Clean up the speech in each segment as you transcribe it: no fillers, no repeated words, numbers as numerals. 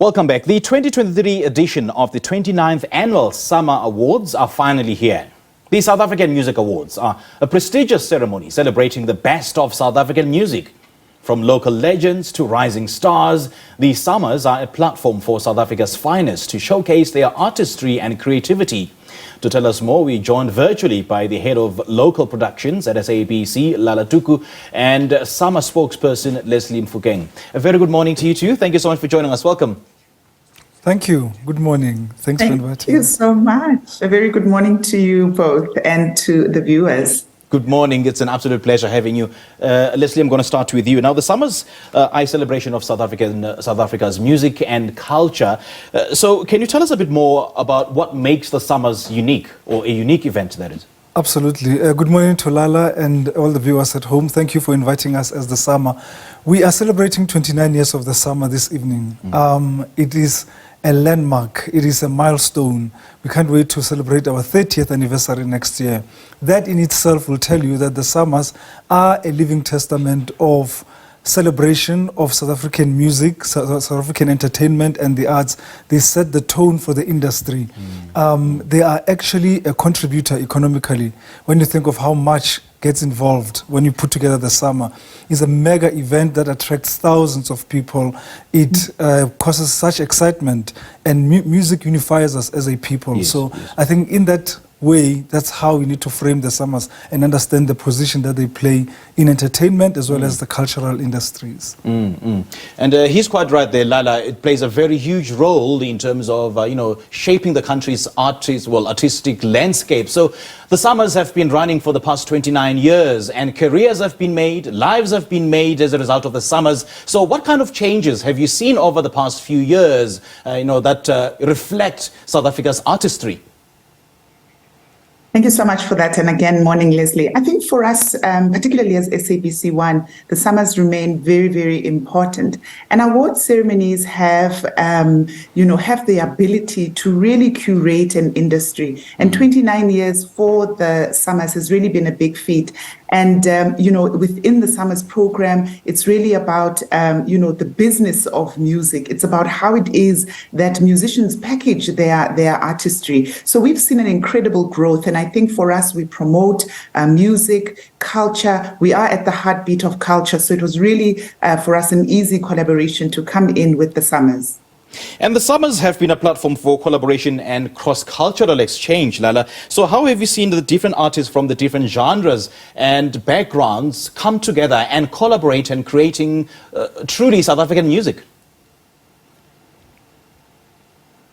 Welcome back. The 2023 edition of the 29th Annual Summer Awards are finally here. The South African Music Awards are a prestigious ceremony celebrating the best of South African music. From local legends to rising stars, the Summers are a platform for South Africa's finest to showcase their artistry and creativity. To tell us more, we're joined virtually by the head of local productions at SABC, Lala Tuku, and summer spokesperson, Lesley Mofokeng. A very good morning to you too. Thank you so much for joining us. Welcome. Thank you. Good morning. Thanks for inviting me. Thank you so much. A very good morning to you both and to the viewers. Good morning. It's an absolute pleasure having you. Lesley, I'm going to start with you. Now, the Summers are a celebration of South Africa's music and culture. So can you tell us a bit more about what makes the Summers unique, or a unique event, that is? Absolutely. Good morning to Lala and all the viewers at home. Thank you for inviting us as the Summer. We are celebrating 29 years of the Summer this evening. It is a landmark. It is a milestone. We can't wait to celebrate our 30th anniversary next year. That in itself will tell you that the Summers are a living testament of celebration of South African music, South African entertainment and the arts. They set the tone for the industry. They are actually a contributor economically. When you think of how much gets involved when you put together the Summer, it's a mega event that attracts thousands of people. It causes such excitement, and music unifies us as a people. Yes, so yes. I think in that way, that's how we need to frame the Summers and understand the position that they play in entertainment as well as the cultural industries. And he's quite right there, Lala. It plays a very huge role in terms of, shaping the country's artistic landscape. So the Summers have been running for the past 29 years, and careers have been made, lives have been made as a result of the Summers. So what kind of changes have you seen over the past few years, that reflect South Africa's artistry? Thank you so much for that. And again, morning, Lesley. I think for us, particularly as SABC One, the Summers remain very, very important. And award ceremonies have the ability to really curate an industry. And 29 years for the Summers has really been a big feat. And, within the Summers program, it's really about, the business of music. It's about how it is that musicians package their artistry. So we've seen an incredible growth. And I think for us, we promote music, culture. We are at the heartbeat of culture. So it was really, for us, an easy collaboration to come in with the Summers. And the Summers have been a platform for collaboration and cross-cultural exchange, Lala. So how have you seen the different artists from the different genres and backgrounds come together and collaborate in creating truly South African music?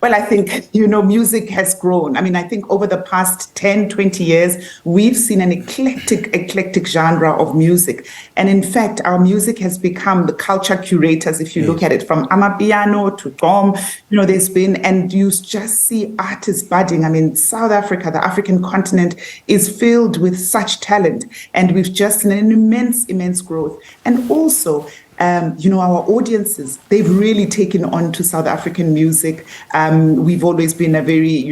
Well, I think, music has grown. I mean, I think over the past 10, 20 years, we've seen an eclectic genre of music. And in fact, our music has become the culture curators, if you look at it, from Amapiano to Tom, there's been, and you just see artists budding. I mean, South Africa, the African continent, is filled with such talent. And we've just seen an immense growth. And also, our audiences, they've really taken on to South African music. We've always been a very,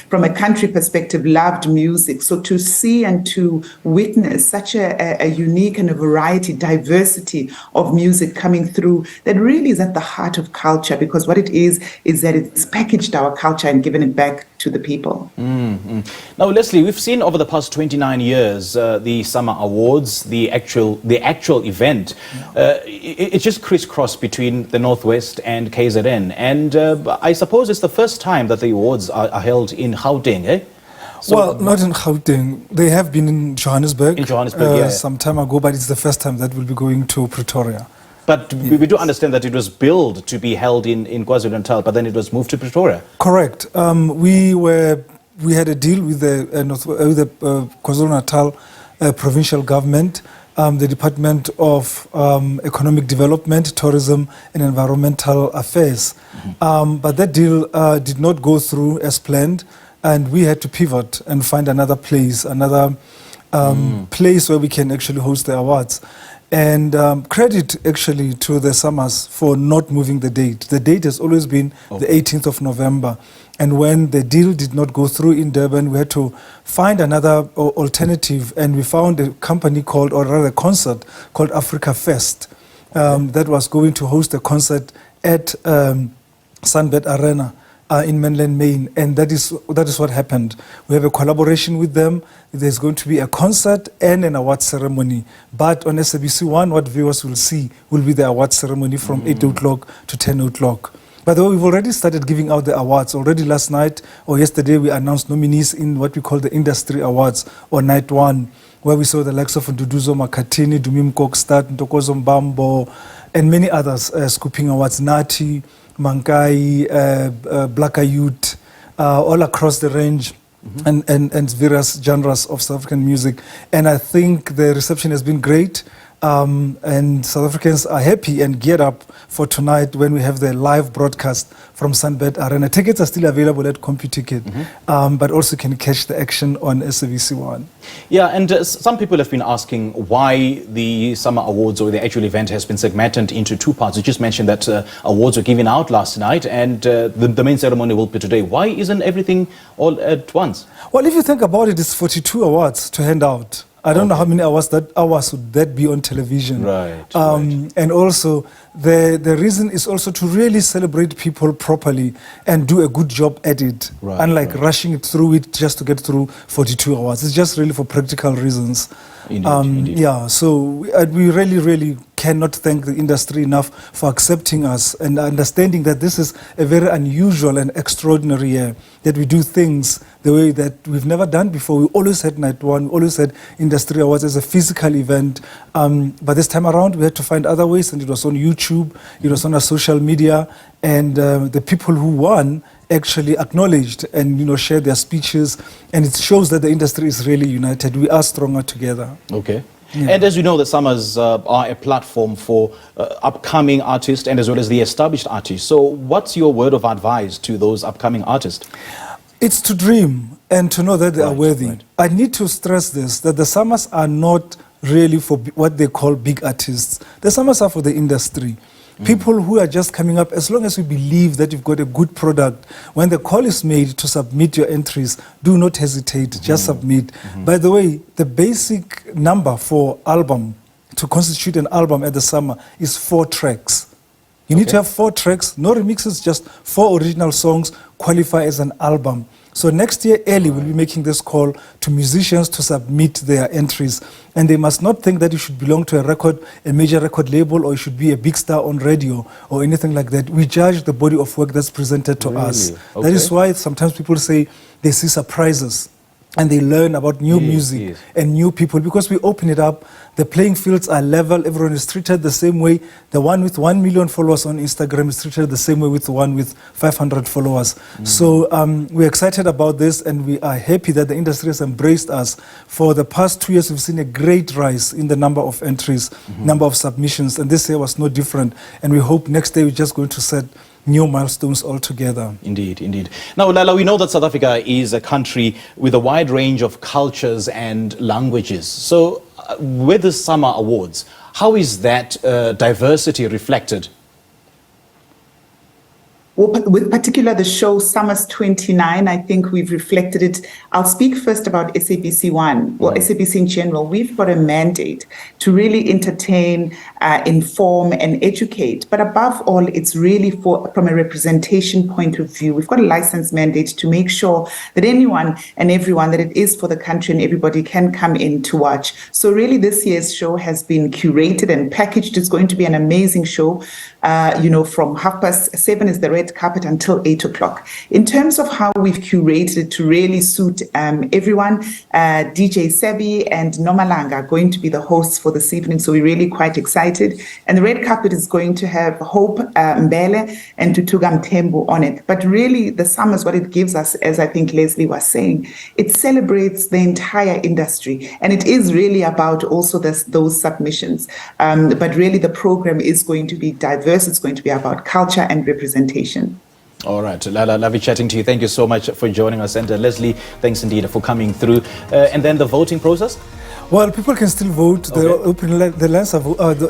from a country perspective, loved music. So to see and to witness such a unique and a diversity of music coming through, that really is at the heart of culture, because what it is that it's packaged our culture and given it back to the people. Now, Lesley, we've seen over the past 29 years, the Summer Awards, the actual event, it's just crisscrossed between the Northwest and KZN. And I suppose it's the first time that the awards are held in Gauteng, eh? So, well, not in Gauteng. They have been in Johannesburg, some time ago, but it's the first time that we'll be going to Pretoria. But we do understand that it was billed to be held in KwaZulu-Natal, but then it was moved to Pretoria. Correct. We had a deal with the KwaZulu-Natal provincial government, the Department of Economic Development, Tourism and Environmental Affairs. But that deal did not go through as planned, and we had to pivot and find another place, place where we can actually host the awards. And credit actually to the Summers for not moving the date. The date has always been the 18th of November. And when the deal did not go through in Durban, we had to find another alternative. And we found a company called, or rather a concert called Africa Fest, that was going to host a concert at Sunbed Arena in mainland Maine, and that is what happened. We have a collaboration with them. There's going to be a concert and an award ceremony. But on SABC 1, what viewers will see will be the award ceremony from 8 o'clock to 10 o'clock. By the way, we've already started giving out the awards. Already last night or yesterday, we announced nominees in what we call the Industry Awards, or Night 1, where we saw the likes of Nduduzo Makatini, Dumim Kokstad, Ntokozo Mbambo, and many others scooping awards, Nati, Mankai, Black Youth, all across the range. And various genres of South African music. And I think the reception has been great. And South Africans are happy and geared up for tonight when we have the live broadcast from Sunbed Arena. Tickets are still available at CompuTicket, but also can catch the action on SABC 1. Yeah, and some people have been asking why the Summer Awards or the actual event has been segmented into two parts. You just mentioned that awards were given out last night and the main ceremony will be today. Why isn't everything all at once? Well, if you think about it, it's 42 awards to hand out. I don't know how many hours would that be on television. Right. And also, the reason is also to really celebrate people properly and do a good job at it. Right, unlike rushing it through it just to get through 42 hours. It's just really for practical reasons. Indeed. Yeah, so we really, really cannot thank the industry enough for accepting us and understanding that this is a very unusual and extraordinary year, that we do things the way that we've never done before. We always had Night 1, we always had Industry Awards as a physical event, but this time around we had to find other ways, and it was on YouTube, it was on our social media, and the people who won actually acknowledged and shared their speeches, and it shows that the industry is really united. We are stronger together. Okay. Yeah. And as you know, the Summers are a platform for upcoming artists and as well as the established artists. So what's your word of advice to those upcoming artists? It's to dream and to know that they are worthy. Right. I need to stress this, that the Summers are not really for what they call big artists. The Summers are for the industry. People who are just coming up, as long as we believe that you've got a good product, when the call is made to submit your entries, do not hesitate, just submit. By the way, the basic number for album, to constitute an album at the Summer, is 4 tracks. You need to have 4 tracks, no remixes, just 4 original songs qualify as an album. So next year early, we'll be making this call to musicians to submit their entries. And they must not think that you should belong to a major record label, or you should be a big star on radio or anything like that. We judge the body of work that's presented to us. Okay. That is why sometimes people say they see surprises and they learn about new music and new people, because we open it up. The playing fields are level. Everyone is treated the same way. The one with 1 million followers on Instagram is treated the same way with the one with 500 followers. So we're excited about this, and we are happy that the industry has embraced us. For the past 2 years, we've seen a great rise in the number of entries, number of submissions, and this year was no different. And we hope next year we're just going to set new milestones altogether. Indeed, indeed. Now, Lala, we know that South Africa is a country with a wide range of cultures and languages. So with the Summer Awards, how is that diversity reflected? Well, with particular the show Summers 29, I think we've reflected it. I'll speak first about SABC 1, well, SABC in general. We've got a mandate to really entertain, inform and educate. But above all, it's really from a representation point of view. We've got a license mandate to make sure that anyone and everyone, that it is for the country and everybody can come in to watch. So really this year's show has been curated and packaged. It's going to be an amazing show. From 7:30 is the red carpet until 8 o'clock. In terms of how we've curated it to really suit everyone, DJ Sebi and Nomalanga are going to be the hosts for this evening, so we're really quite excited. And the red carpet is going to have Hope Mbele and Tutuga Mtembu on it. But really, the Summers, what it gives us, as I think Lesley was saying, it celebrates the entire industry, and it is really about also those submissions. But really, the program is going to be diverse. It's going to be about culture and representation. All right, Lala, lovely chatting to you. Thank you so much for joining us. And Lesley, thanks indeed for coming through. And then the voting process? Well, people can still vote. The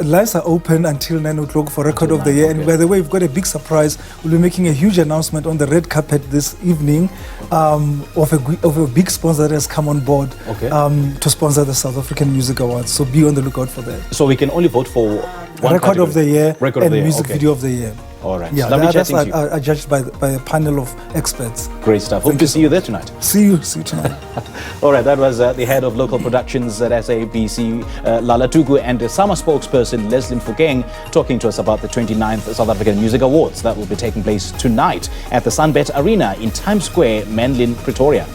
lines are open until 9 o'clock for Record of the Year. And by the way, we've got a big surprise. We'll be making a huge announcement on the red carpet this evening of a big sponsor that has come on board to sponsor the South African Music Awards. So be on the lookout for that. So we can only vote for one Record of the Year and Music Video of the Year. All right. Yeah, Lovely the others chatting to you. are judged by a panel of experts. Great stuff. Hope to see you there tonight. See you tonight. All right, that was the head of local productions at SABC, Lala Tuku, and the summer spokesperson, Lesley Mofokeng, talking to us about the 29th South African Music Awards that will be taking place tonight at the Sunbet Arena in Times Square, Manlin, Pretoria.